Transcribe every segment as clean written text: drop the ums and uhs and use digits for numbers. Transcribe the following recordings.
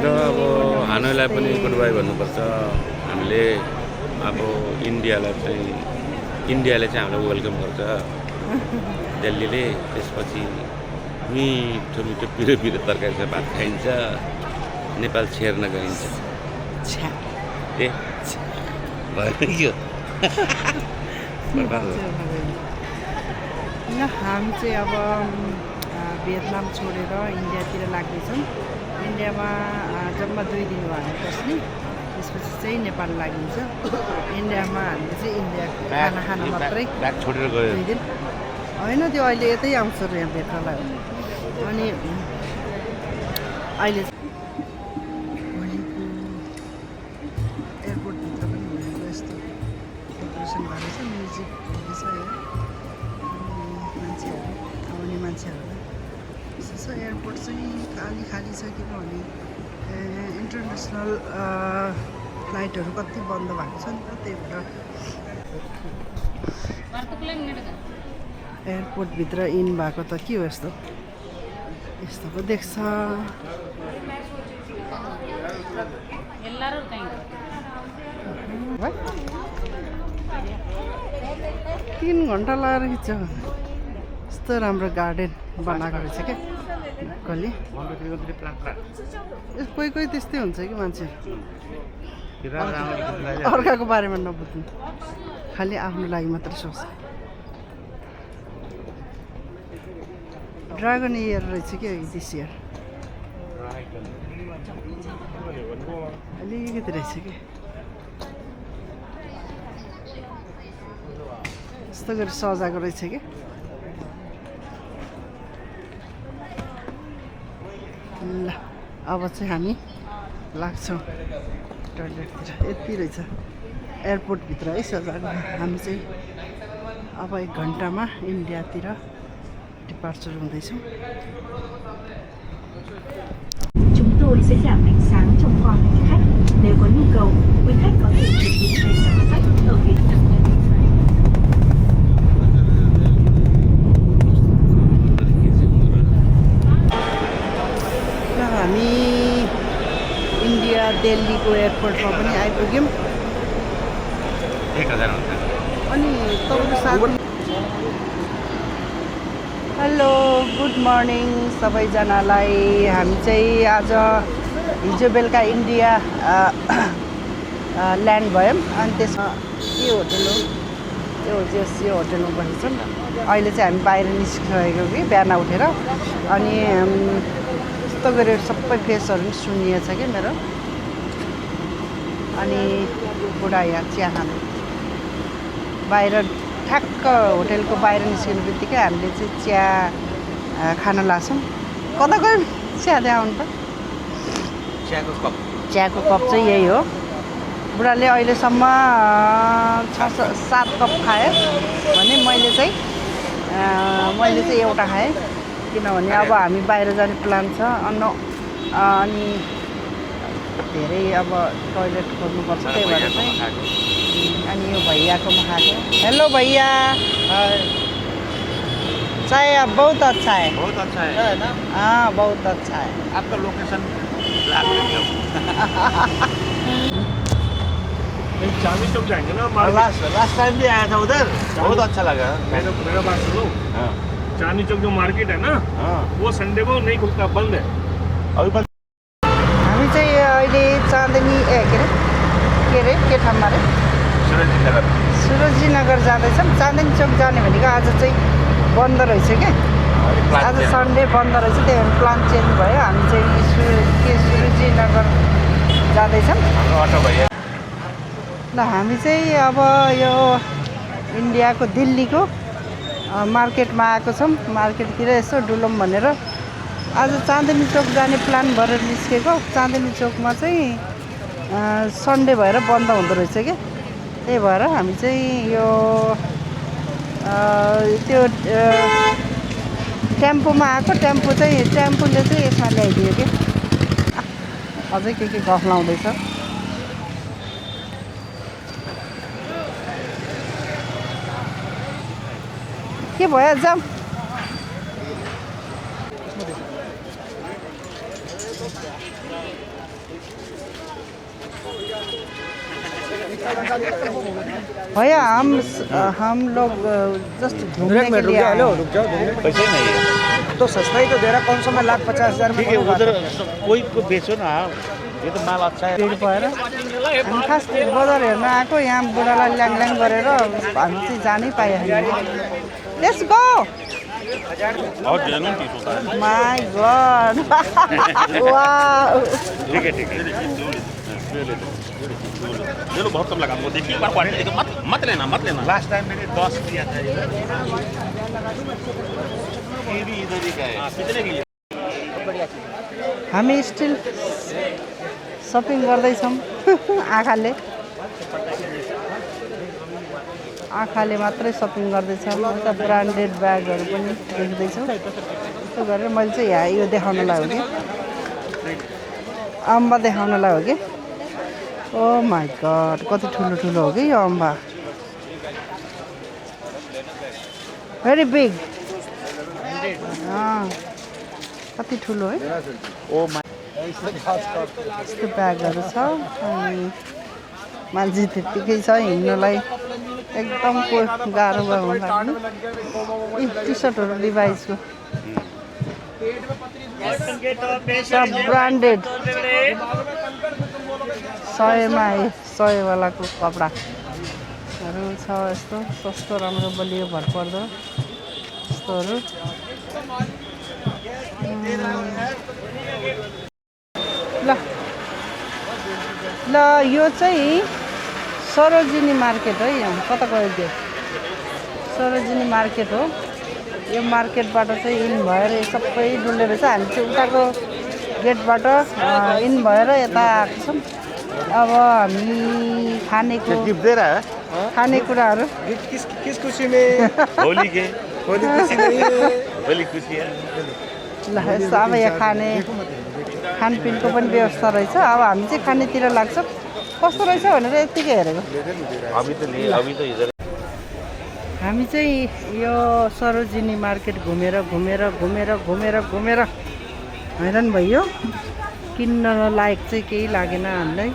र अब हानोईलाई पनि गुड बाई भन्नुपर्छ। हामीले अब इन्डियाले चाहिँ हामीलाई वेलकम गर्छ दिल्लीले। त्यसपछि मिठो मिठो पिरो पिरो तरकारीको भात खाइन्छ, नेपाल छेर्न गइन्छ। ए भएन यो हामी चाहिँ अब भियतनाम छोडेर इन्डियातिर लाग्दैछौँ। इन्डियामा जम्मा 2 दिन भयो हामी बस्ने, त्यसपछि चाहिँ नेपाल लागिन्छ। इन्डियामा हामीले चाहिँ इन्डियाको खाना खान मात्रै छोडेर गयो 2 दिन होइन, त्यो अहिले यतै आउँछ र यहाँ भेट्नलाई। अनि अहिले एयरपोर्टभित्र पनि भनेको यस्तो डेकोरेसन भएको छ, म्युजिक हुँदैछ यो। मान्छेहरू आउने मान्छेहरूलाई छ। एयरपोर्ट चाहिँ खाली छ, किनभने इन्टरनेसनल फ्लाइटहरू कति बन्द भएको छ नि त, त्यही भएर एयरपोर्टभित्र इन भएको त के हो यस्तो पो देख्छ। 3 घन्टा लगाएर खिच्छ। यस्तो राम्रो गार्डन बनाएको रहेछ क्या कसले। कोही त्यस्तै हुन्छ कि मान्छे अर्काको बारेमा नबुझ्नु, खालि आफ्नो लागि मात्र सोच्छ। ड्रागन इयर रहेछ क्या दिस इयर, अलिकति रहेछ कि यस्तो गरी सजाएको रहेछ कि। ल अब चाहिँ हामी लाग्छौँ टोइलेटतिर। यति रहेछ एयरपोर्टभित्र है सजाएको। हामी चाहिँ अब 1 घन्टामा इन्डियातिर departure हुँदैछौँ। Chúng tôi sẽ giảm ánh sáng trong khoang hành khách. Nếu có nhu cầu, quý khách có thể sử dụng đèn giám sát ở phía trước. हामी इन्डिया दिल्लीको एयरपोर्टमा पनि आइपुग्यौँ। 1000 हुन्छ। अनि तपाईँको साथी हेलो गुड मर्निङ सबैजनालाई। हामी चाहिँ आज हिजो बेलुका इन्डिया ल्यान्ड भयौँ। अनि त्यसमा यो होटल हो, यो होटलमा बसेछौँ। अहिले चाहिँ हामी बाहिर निस्किसकेको कि बिहान उठेर। अनि यस्तो गरेर सबै फेसहरू पनि सुनिएछ कि मेरो। अनि बुढा यहाँ चिया खानु बाहिर ठ्याक्क होटेलको बाहिर निस्किनु बित्तिकै हामीले चाहिँ चिया खान लाग्छौँ। कता गयो चिया त्यहाँ आउनु त। चियाको कप चाहिँ यही हो। बुढाले अहिलेसम्म 6-7 कप खायो भने मैले चाहिँ एउटा खाएँ, किनभने अब हामी बाहिर जाने प्लान छ। अनि धेरै अब टोइलेट खोल्नुपर्छ, त्यही भएर चाहिँ। अनि यो भैयाकोमा खाएको। हेलो भैया, चाय बहुत अच्छा है। बहुत अच्छा है ना? हाँ बहुत अच्छा है। आपका लोकेशन चांदनी चौक जाएंगे ना। लास्ट टाइम भी आया था उधर, बहुत अच्छा लगा। मेरा बात सुनो। चांदनी चौक जो मार्केट है ना, वो संडे को नहीं खुलता, बंद है अभी बंद। हामी चाहिँ अहिले चाँदनी के ठाउँमा रे सुरजी नगर जाँदैछौँ। चाँदनी चौक जाने भनेको आज चाहिँ बन्द रहेछ क्या। आज सन्डे बन्द रहेछ, त्यही भएर प्लान चेन्ज भयो। हामी चाहिँ सुरजी नगर जाँदैछौँ। ल हामी चाहिँ अब यो इन्डियाको दिल्लीको मार्केटमा आएको छौँ। मार्केटतिर यसो डुलौँ भनेर आज चाँदनी चौक जाने प्लान भएर निस्केको। चाँदनी चौकमा चाहिँ सन्डे भएर बन्द हुँदो रहेछ क्या। त्यही भएर हामी चाहिँ यो त्यो टेम्पोमा आएको। टेम्पोले चाहिँ यसमा ल्याइदियो कि। अझै के गफ लाउँदैछ। के भयो जाम। भैया हम लोग जस्ट घूमने के लिए आए हैं। पैसे नहीं है तो सस्ता ही तो दे रहा, कौन सा मैं 1,50,000 में ठीक है उधर कोई को बेचो ना ये तो माल अच्छा है भिड भएर हामी खास बजार हेर्न आएको यहाँ बुढालाई ल्याङ गरेर हामी चाहिँ जानै पाइहाल्यो। लेट्स गो और जेनुइन पीस होता है माई गॉड वाओ ठीक है ले लो बहुत कम लगा वो देखिए एक बार क्वालिटी देखो मत लेना लास्ट टाइम मैंने 10 दिया था ये भी इधर ही का है कितने की हामी स्टिल सपिङ गर्दैछौँ आँखाले मात्रै सपिङ गर्दैछौँ। उता ब्रान्डेड ब्यागहरू पनि देख्दैछौँ। यस्तो गरेर मैले चाहिँ यहाँ यो देखाउनलाई हो कि अम्बा देखाउनलाई हो कि ओ माई गड कति ठुलो ठुलो हो कि यो अम्बा भेरी बिग कति ठुलो है ओ माय यस्तो ब्यागहरू छ अनि मान्छे त्यत्तिकै छ हिँड्नलाई एकदम गाह्रो भयो लाग्ने टी सर्टहरू लिभाइसको सब ब्रान्डेड 100 वालाको कपडाहरू छ यस्तो सस्तो राम्रो बलियो भरपर्दो यस्तोहरू ल यो चाहिँ सरोजिनी मार्केट है यहाँ कता गयो त्यो सरोजिनी मार्केट हो। यो मार्केटबाट चाहिँ इन भएर सबै डुल्ने रहेछ। हामी चाहिँ उताको गेटबाट इन भएर यता आएको छौँ। अब हामी खानेकुराहरू किस खुशी में होली के होली खुशी नहीं है होली खुशी है ल यस्तो अब यहाँ खानपिनको पनि व्यवस्था रहेछ। अब हामी चाहिँ खानेतिर लाग्छौँ कस्तो रहेछ भनेर यत्तिकै हेरेको। हामी चाहिँ यो सरोजिनी मार्केट घुमेर हैरान भयो। किन्न लायक चाहिँ केही लागेन हामीलाई।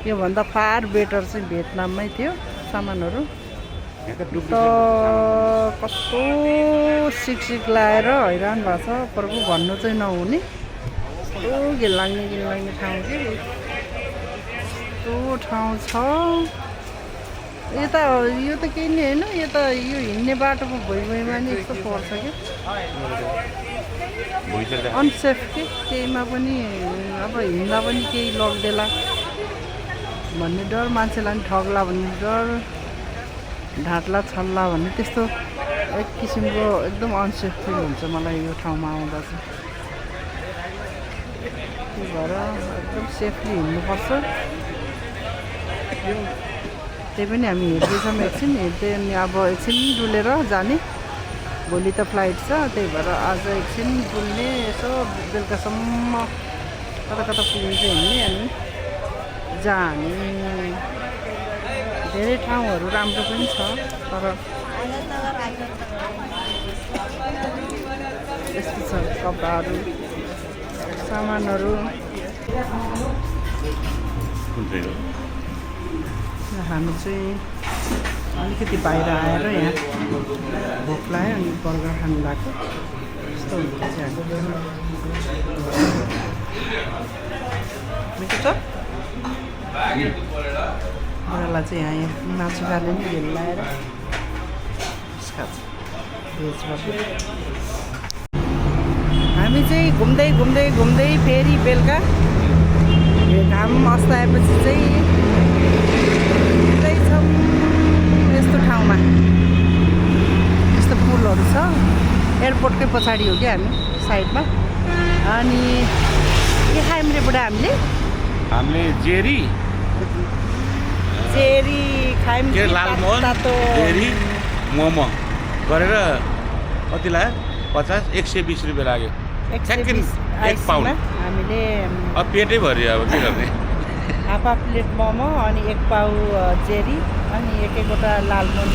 योभन्दा फार बेटर चाहिँ भियतनाममै थियो सामानहरू। त कस्तो सिक लाएर हैरान भएको छ प्रभु भन्नु चाहिँ नहुने यस्तो घिनलाग्ने ठाउँ कि यस्तो ठाउँ छ। यता यो त केही नि होइन यो त यो हिँड्ने बाटोमा भुइँमा नि यस्तो पर्छ कि अनसेफ कि केहीमा पनि अब हिँड्दा पनि केही लग्देला भन्ने डर मान्छेलाई पनि ठग्ला भन्ने डर ढाँट्ला छल्ला भन्ने त्यस्तो एक किसिमको एकदम अनसेफ फिल हुन्छ मलाई यो ठाउँमा आउँदा चाहिँ। त्यही भएर एकदम सेफली हिँड्नुपर्छ। त्यही पनि हामी हेर्दैछौँ एकछिन हेर्दै अनि अब एकछिन डुलेर जाने। भोलि त फ्लाइट छ त्यही भएर आज एकछिन डुल्ने यसो बेलुकासम्म कता पुगिन्छ हिँड्ने अनि जाने। धेरै ठाउँहरू राम्रो पनि छ तर यस्तो छ कपडाहरू सामानहरू। हामी चाहिँ अलिकति बाहिर आएर यहाँ भोक लाग्यो अनि बर्गर खानु लाग्यो। यस्तो हुन्छ चाहिँ मिठो छ। बुढालाई चाहिँ यहाँ मासु खाने नि भेल लाएर खान्छ भेजबाट। हामी चाहिँ घुम्दै फेरि बेलुका घाम अस्ताएपछि चाहिँ हिँड्दैछौँ यस्तो ठाउँमा। यस्तो पुलहरू छ एयरपोर्टकै पछाडि हो क्या हामी साइडमा। अनि के खायौँ रे बुढा हामीले जेरी खायौँ के लालमोहन जेरी मोमो गरेर कति लाग्यो 50-120 रुपियाँ लाग्यो। एक पाउन्ड हामीले अब पेटै भरियो अब के गर्ने। हाफ प्लेट मोमो अनि 1 पाउ जेरी अनि एकवटा लालमोहन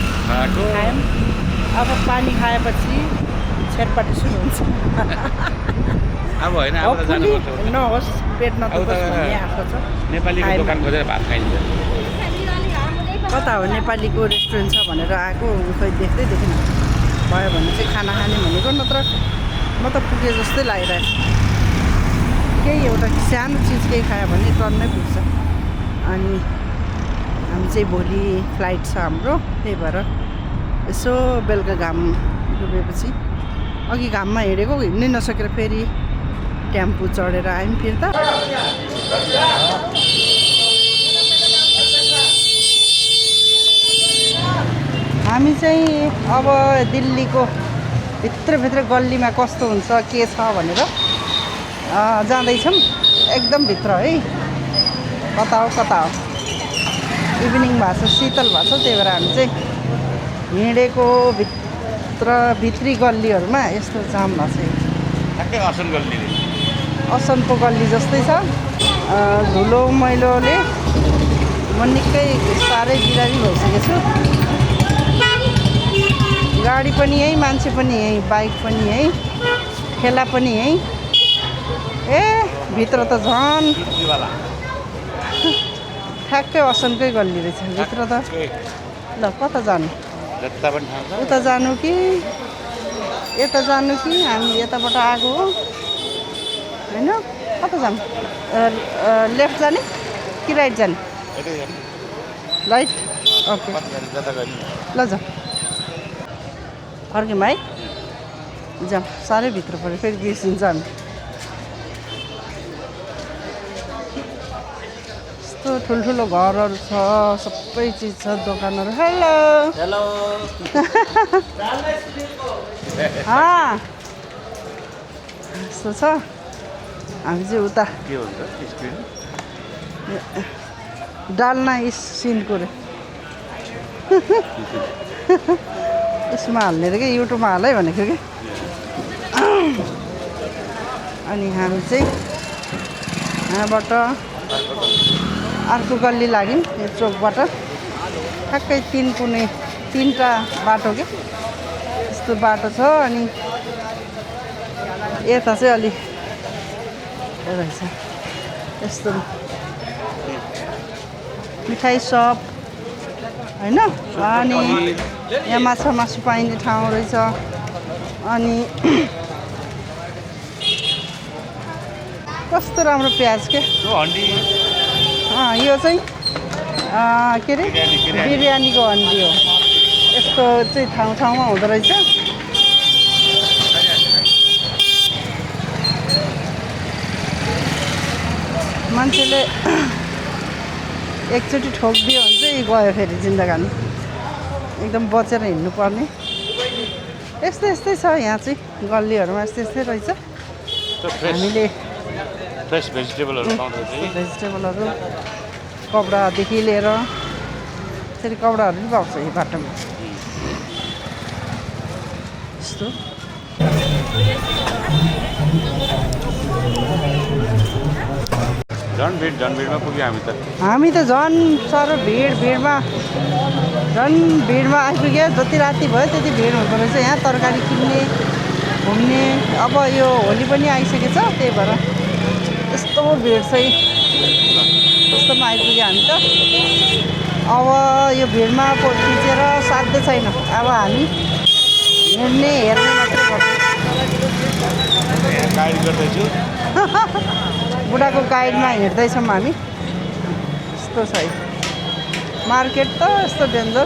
खायौँ। अब पानी खाएपछि छेरपाटी सुरु हुन्छ। अब होइन अब त जानुपर्छ नहोस् पेट नदुखोस् भन्ने आशा छ नेपालीको दोकान खोजेर भात खाइन्छ कता हो नेपालीको रेस्टुरेन्ट छ भनेर आएको खै देख्दै देखेन भयो भने चाहिँ खाना खाने भनेको नत्र म त पुगे जस्तै लागिरहेको केही एउटा सानो चिज केही खायो भने टन्नै पुग्छ अनि हामी चाहिँ भोलि फ्लाइट छ हाम्रो त्यही भएर यसो बेलुका घाम डुबेपछि अघि घाममा हिँडेको हिँड्नै नसकेर फेरि टेम्पो चढेर आयौँ फिर्ता हामी चाहिँ अब दिल्लीको भित्रभित्र गल्लीमा कस्तो हुन्छ के छ भनेर जाँदैछौँ एकदम भित्र है कता हो इभिनिङ भएको छ शीतल भएको छ त्यही भएर हामी चाहिँ हिँडेको भित्री गल्लीहरूमा यस्तो जाम भएको छ ठ्याक्कै असन गल्ली असनको गल्ली जस्तै छ धुलो मैलोले म निकै साह्रै बिरामी भइसकेको छु गाडी पनि यहीँ मान्छे पनि यहीँ बाइक पनि यहीँ ठेला पनि यहीँ ए भित्र त झन् ठ्याक्कै असनकै गल्ली रहेछ भित्र त ल कता जानु उता जानु कि यता जानु कि हामी यताबाट आएको हो होइन कता जानु लेफ्ट जाने कि राइट जाने राइट ओके ल जाऊ फर्क्यौँ है जाऊँ साह्रै भित्र पऱ्यो फेरि बिर्सिन्छ हामी यस्तो ठुल्ठुलो घरहरू छ सबै चिज छ दोकानहरू हेलो यस्तो छ हामी चाहिँ उता के हुन्छ स्क्रिन डाल्ना सिनको रे यसमा हाल्ने रे कि युट्युबमा हाल है भनेको कि अनि हामी चाहिँ यहाँबाट अर्को गल्ली लाग्यौँ यो चोकबाट ठ्याक्कै तिनवटा बाटो के यस्तो बाटो छ अनि यता चाहिँ अलि रहेछ यस्तो मिठाई सप होइन अनि यहाँ मासु पाइने ठाउँ रहेछ अनि कस्तो राम्रो प्याज के यो चाहिँ के अरे बिरयानीको हन्डी हो यस्तो चाहिँ ठाउँमा हुँदो रहेछ मान्छेले एकचोटि ठोकिदियो भने चाहिँ गयो फेरि जिन्दगानी एकदम बचेर हिँड्नुपर्ने यस्तै छ यहाँ चाहिँ गल्लीहरूमा यस्तै रहेछ हामीले फ्रेस भेजिटेबलहरू भेजिटेबलहरू कपडादेखि लिएर फेरि कपडाहरू पनि पाउँछ यो बाटोमा यस्तो झन् भिडमा पुग्यो हामी त झन् साह्रो भिडमा आइपुग्यो जति राति भयो त्यति भिड हुँदो रहेछ यहाँ तरकारी किन्ने घुम्ने अब यो होली पनि आइसकेको छ त्यही भएर यस्तो भिड चाहिँ यस्तोमा आइपुग्यो हामी त अब यो भिडमा खिचेर साध्य छैन अब हामी हेर्ने मात्रै गर्दैछु बुढाको गाइडमा हिँड्दैछौँ हामी यस्तो छ मार्केट त यस्तो डेन्जर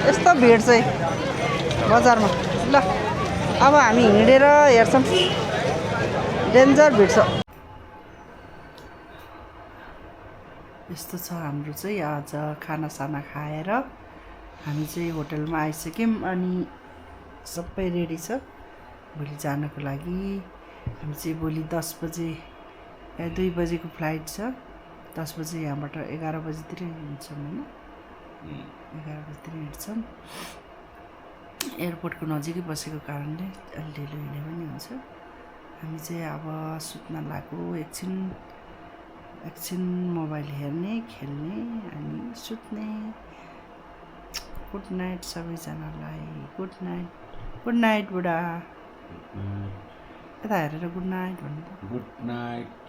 यस्तो भिड चाहिँ बजारमा ल अब हामी हिँडेर हेर्छौँ डेन्जर भिड छ यस्तो छ हाम्रो चाहिँ आज खानासाना खाएर हामी चाहिँ होटलमा आइसक्यौँ अनि सबै रेडी छ भोलि जानको लागि हामी चाहिँ भोलि 10 बजे 2 बजेको फ्लाइट छ 10 बजे यहाँबाट 11 बजीतिर हिँड्छौँ होइन 11 बजीतिर हिँड्छौँ एयरपोर्टको नजिकै बसेको कारणले अलि ढिलो हिँडे पनि हुन्छ हामी चाहिँ अब सुत्न लाग्यो एकछिन मोबाइल हेर्ने खेल्ने अनि सुत्ने गुड नाइट सबैजनालाई गुड नाइट बुढा यता हेरेर गुड नाइट भन्नु गुड नाइट